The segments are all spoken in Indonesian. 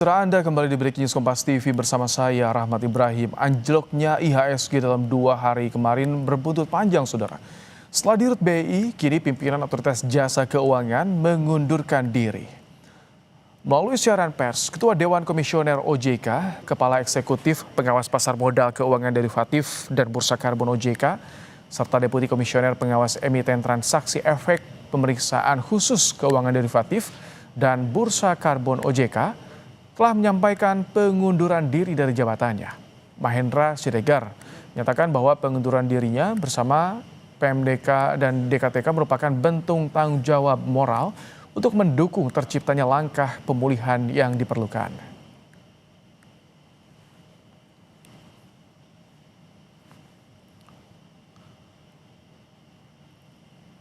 Setelah Anda kembali di Breaking News Kompas TV bersama saya, Rahmat Ibrahim. Anjloknya IHSG dalam 2 hari kemarin berbuntut panjang, saudara. Setelah dirut BI, kini pimpinan Otoritas Jasa Keuangan mengundurkan diri. Melalui siaran pers, Ketua Dewan Komisioner OJK, Kepala Eksekutif Pengawas Pasar Modal Keuangan Derivatif dan Bursa Karbon OJK, serta Deputi Komisioner Pengawas Emiten Transaksi Efek Pemeriksaan Khusus Keuangan Derivatif dan Bursa Karbon OJK, telah menyampaikan pengunduran diri dari jabatannya. Mahendra Siregar menyatakan bahwa pengunduran dirinya bersama PMDK dan DKTK merupakan bentuk tanggung jawab moral untuk mendukung terciptanya langkah pemulihan yang diperlukan.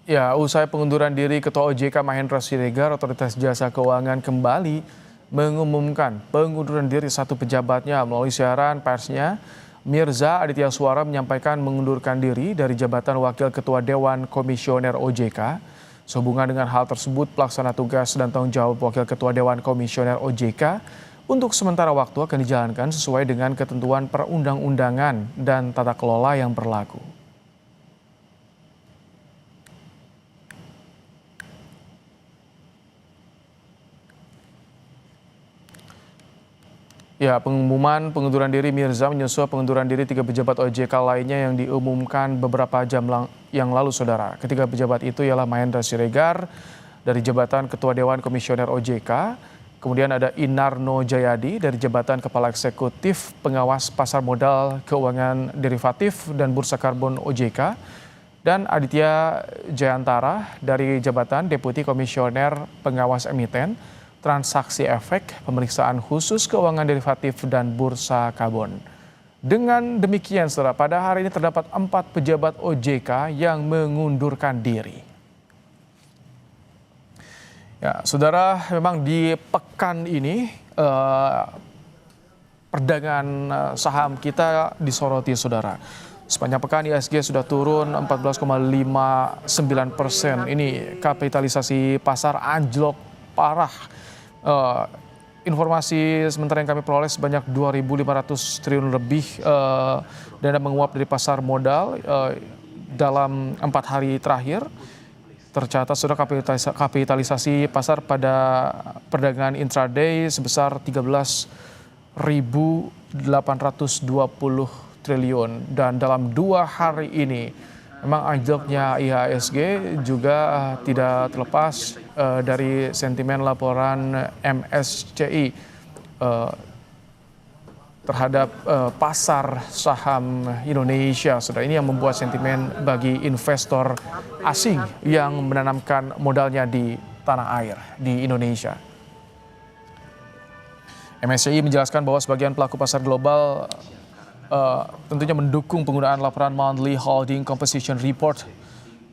Ya, usai pengunduran diri Ketua OJK Mahendra Siregar, Otoritas Jasa Keuangan kembali mengumumkan pengunduran diri satu pejabatnya. Melalui siaran persnya, Mirza Aditya Suara menyampaikan mengundurkan diri dari jabatan Wakil Ketua Dewan Komisioner OJK. Sehubungan dengan hal tersebut, pelaksana tugas dan tanggung jawab Wakil Ketua Dewan Komisioner OJK untuk sementara waktu akan dijalankan sesuai dengan ketentuan perundang-undangan dan tata kelola yang berlaku. Ya, pengumuman pengunduran diri Mirza menyusul pengunduran diri 3 pejabat OJK lainnya yang diumumkan beberapa jam yang lalu, saudara. Ketiga pejabat itu ialah Mahendra Siregar dari jabatan Ketua Dewan Komisioner OJK, kemudian ada Inarno Jayadi dari jabatan Kepala Eksekutif Pengawas Pasar Modal Keuangan Derivatif dan Bursa Karbon OJK, dan Aditya Jayantara dari jabatan Deputi Komisioner Pengawas Emiten Transaksi Efek Pemeriksaan Khusus Keuangan Derivatif dan Bursa Karbon. Dengan demikian, saudara, pada hari ini terdapat 4 pejabat OJK yang mengundurkan diri. Ya, saudara, memang di pekan ini perdagangan saham kita disoroti, saudara. Sepanjang pekan IHSG sudah turun 14,59%. Ini kapitalisasi pasar anjlok parah. Informasi sementara yang kami peroleh sebanyak 2.500 triliun lebih dana menguap dari pasar modal dalam 4 hari terakhir. Tercatat sudah kapitalisasi pasar pada perdagangan intraday sebesar 13.820 triliun, dan dalam 2 hari ini memang anjloknya IHSG juga tidak terlepas dari sentimen laporan MSCI terhadap pasar saham Indonesia. Saudara, ini yang membuat sentimen bagi investor asing yang menanamkan modalnya di tanah air di Indonesia. MSCI menjelaskan bahwa sebagian pelaku pasar global tentunya mendukung penggunaan laporan Monthly Holding Composition Report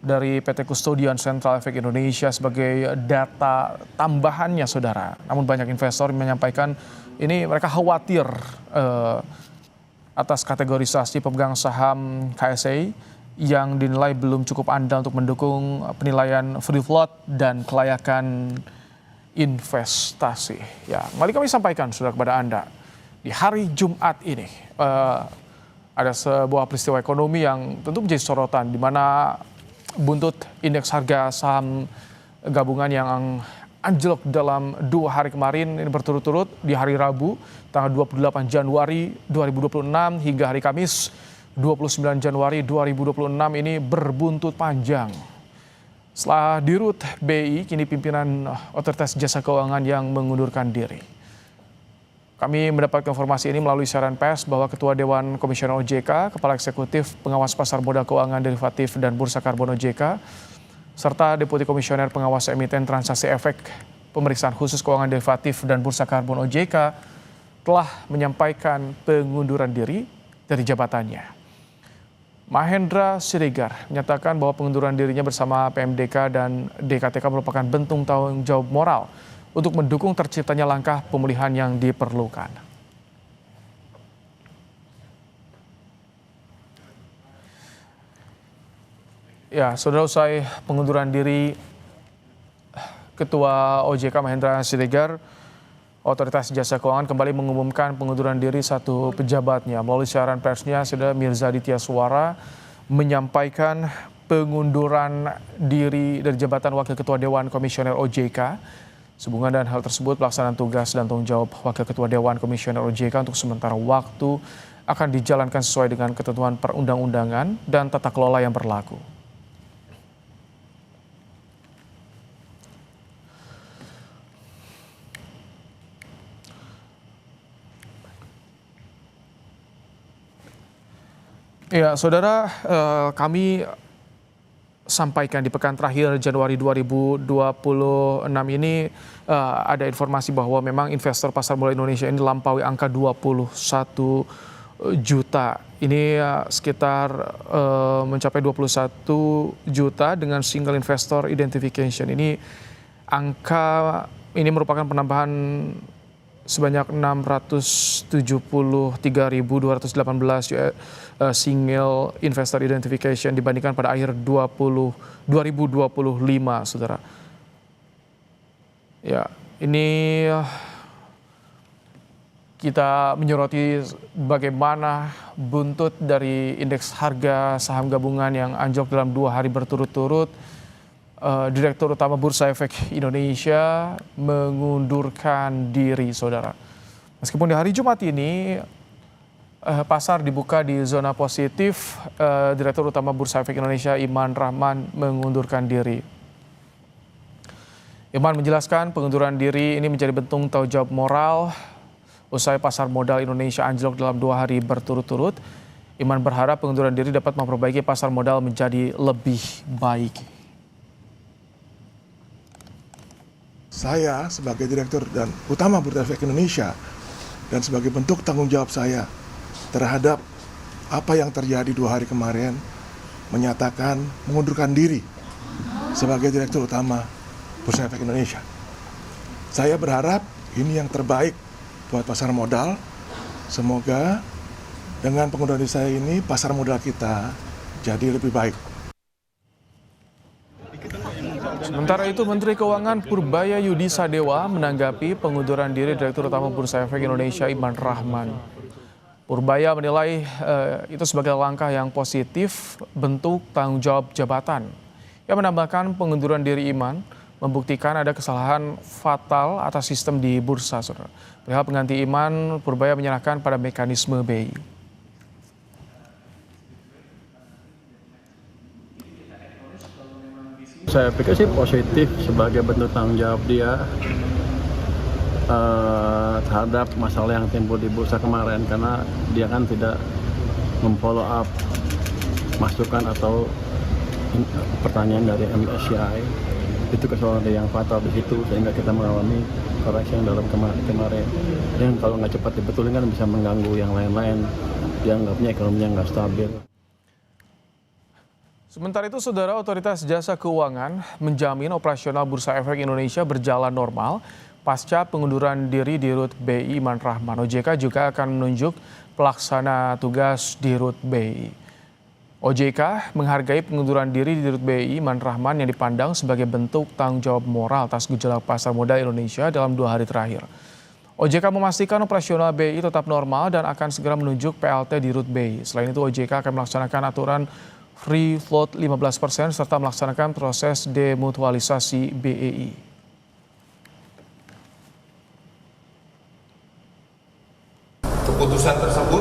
dari PT Custodian Central Efek Indonesia sebagai data tambahannya, saudara. Namun banyak investor menyampaikan ini mereka khawatir atas kategorisasi pemegang saham KSI yang dinilai belum cukup andal untuk mendukung penilaian free float dan kelayakan investasi. Ya, mari kami sampaikan, saudara, kepada Anda. Di hari Jumat ini ada sebuah peristiwa ekonomi yang tentu menjadi sorotan, di mana buntut indeks harga saham gabungan yang anjlok dalam 2 hari kemarin ini berturut-turut di hari Rabu tanggal 28 Januari 2026 hingga hari Kamis 29 Januari 2026 ini berbuntut panjang. Setelah dirut BI, kini pimpinan Otoritas Jasa Keuangan yang mengundurkan diri. Kami mendapatkan informasi ini melalui siaran pers bahwa Ketua Dewan Komisioner OJK, Kepala Eksekutif Pengawas Pasar Modal Keuangan Derivatif dan Bursa Karbon OJK, serta Deputi Komisioner Pengawas Emiten Transaksi Efek Pemeriksaan Khusus Keuangan Derivatif dan Bursa Karbon OJK telah menyampaikan pengunduran diri dari jabatannya. Mahendra Siregar menyatakan bahwa pengunduran dirinya bersama PMDK dan DKTK merupakan bentuk tanggung jawab moral untuk mendukung terciptanya langkah pemulihan yang diperlukan. Ya, saudara, usai pengunduran diri Ketua OJK Mahendra Siregar, Otoritas Jasa Keuangan kembali mengumumkan pengunduran diri satu pejabatnya. Melalui siaran persnya, Saudara Mirza Aditya Suara menyampaikan pengunduran diri dari jabatan Wakil Ketua Dewan Komisioner OJK. Sehubungan dan hal tersebut, pelaksanaan tugas dan tanggung jawab Wakil Ketua Dewan Komisioner OJK untuk sementara waktu akan dijalankan sesuai dengan ketentuan perundang-undangan dan tata kelola yang berlaku. Ya, Saudara, kami sampaikan di pekan terakhir Januari 2026 ini ada informasi bahwa memang investor pasar modal Indonesia ini lampaui angka 21 juta. Ini sekitar mencapai 21 juta dengan single investor identification. Ini angka ini merupakan penambahan sebanyak 673.218 single investor identification dibandingkan pada akhir 2025, Saudara. Ya, ini kita menyoroti bagaimana buntut dari indeks harga saham gabungan yang anjlok dalam 2 hari berturut-turut. Direktur Utama Bursa Efek Indonesia mengundurkan diri, Saudara. Meskipun di hari Jumat ini pasar dibuka di zona positif, Direktur Utama Bursa Efek Indonesia Iman Rahman mengundurkan diri. Iman menjelaskan pengunduran diri ini menjadi bentuk tanggung jawab moral usai pasar modal Indonesia anjlok dalam 2 hari berturut-turut. Iman berharap pengunduran diri dapat memperbaiki pasar modal menjadi lebih baik. Saya sebagai Direktur dan Utama Bursa Efek Indonesia dan sebagai bentuk tanggung jawab saya terhadap apa yang terjadi 2 hari kemarin menyatakan mengundurkan diri sebagai Direktur Utama Bursa Efek Indonesia. Saya berharap ini yang terbaik buat pasar modal. Semoga dengan pengunduran diri saya ini pasar modal kita jadi lebih baik. Sementara itu, Menteri Keuangan Purbaya Yudi Sadewa menanggapi pengunduran diri Direktur Utama Bursa Efek Indonesia Iman Rahman. Purbaya menilai itu sebagai langkah yang positif bentuk tanggung jawab jabatan. Ia menambahkan pengunduran diri Iman membuktikan ada kesalahan fatal atas sistem di bursa. Perihal pengganti Iman, Purbaya menyerahkan pada mekanisme BI. Saya pikir sih positif sebagai bentuk tanggung jawab dia terhadap masalah yang timbul di bursa kemarin, karena dia kan tidak memfollow up masukan atau pertanyaan dari MSCI. Itu kesalahan yang fatal di situ sehingga kita mengalami koreksi yang dalam kemarin. Yang kalau nggak cepat dibetulin kan bisa mengganggu yang lain-lain. Dianggapnya ekonominya nggak stabil. Sementara itu, Saudara, Otoritas Jasa Keuangan menjamin operasional Bursa Efek Indonesia berjalan normal pasca pengunduran diri Dirut BI Iman Rahman. OJK juga akan menunjuk pelaksana tugas Dirut BI. OJK menghargai pengunduran diri Dirut BI Iman Rahman yang dipandang sebagai bentuk tanggung jawab moral atas gejolak pasar modal Indonesia dalam 2 hari terakhir. OJK memastikan operasional BI tetap normal dan akan segera menunjuk PLT Dirut BI. Selain itu, OJK akan melaksanakan aturan free float 15% serta melaksanakan proses demutualisasi BEI. Keputusan tersebut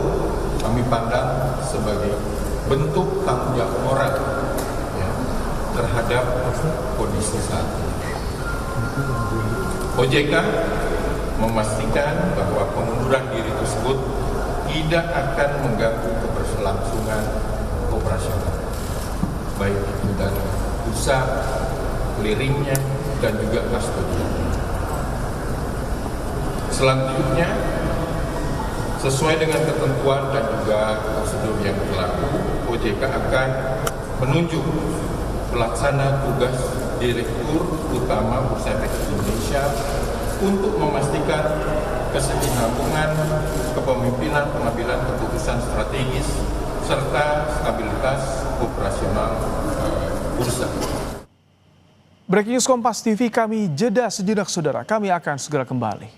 kami pandang sebagai bentuk tanggung jawab moral ya, terhadap kondisi saat ini. OJK memastikan bahwa pengunduran diri tersebut tidak akan mengganggu keberlangsungan operasional, baik itu dari pusat, clearingnya, dan juga kustodian. Selanjutnya, sesuai dengan ketentuan dan juga prosedur yang berlaku, OJK akan menunjuk pelaksana tugas Direktur Utama Bursa Efek Indonesia untuk memastikan kesinambungan kepemimpinan pengambilan keputusan strategis serta stabilitas operasional bursa. Breaking News Kompas TV, kami jeda sejenak, Saudara. Kami akan segera kembali.